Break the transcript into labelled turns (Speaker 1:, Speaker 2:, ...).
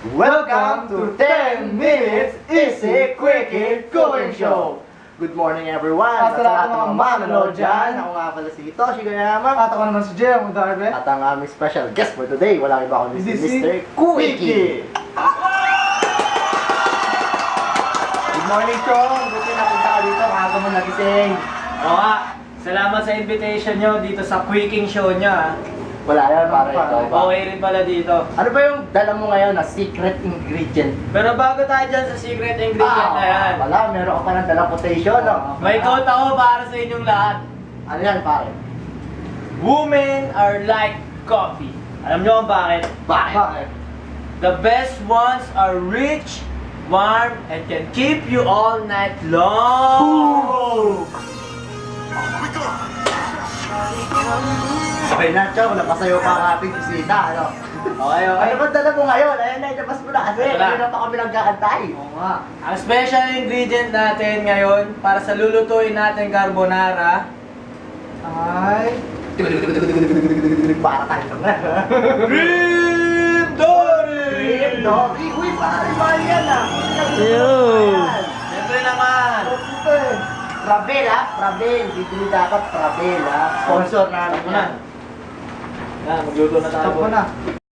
Speaker 1: Welcome to 10 Minutes Easy Quickie Cooking Show! Good morning everyone!
Speaker 2: At sa lahat ng mga manonood dyan.
Speaker 1: Ako nga pala si Toshi Gayama.
Speaker 2: At ako naman si Jem Udarbe.
Speaker 1: At ang aming special guest for today, walang iba kundi si
Speaker 2: This is
Speaker 1: Mr. Quickie! Good morning, Chong! Buti napunta ka dito, kakaga mo nagising.
Speaker 3: Oo nga, salamat sa invitation nyo dito sa Quicking Show nyo ha.
Speaker 1: Wala yan, para ito.
Speaker 3: Okay rin pala dito.
Speaker 1: Ano ba yung dala mo ngayon na secret ingredient?
Speaker 3: Pero bago tayo dyan sa secret ingredient na yan,
Speaker 1: Wala, meron ka pa ng dalang quotation, no?
Speaker 3: may quote ako para sa inyong lahat.
Speaker 1: Ano yan, pare?
Speaker 3: Women are like coffee. Alam nyo kung bakit?
Speaker 1: Bakit?
Speaker 3: The best ones are rich, warm, and can keep you all night long.
Speaker 1: Okay na, Chong, napasayo pa ang ating kusina, ano?
Speaker 3: Okay,
Speaker 1: Ano
Speaker 3: okay.
Speaker 1: ba dala mo ngayon? Ayan na, ilabas mo na kasi.
Speaker 3: Wala.
Speaker 1: Hindi na pa kami nagkakantay.
Speaker 2: Oo nga.
Speaker 3: Ang special ingredient natin ngayon para sa lulutuin natin carbonara,
Speaker 2: Ay.
Speaker 1: Para tayo lang.
Speaker 3: Cream Dory!
Speaker 1: Cream Dory. Uy, pare, mahal yan ah.
Speaker 3: Siyempre naman.
Speaker 1: Prabil ha, Prabil. Bibili dapat Prabil ha. Sponsor namin
Speaker 3: Stop mo na.
Speaker 1: yan.
Speaker 3: Yan, magluto na tayo.
Speaker 2: Stop mo na.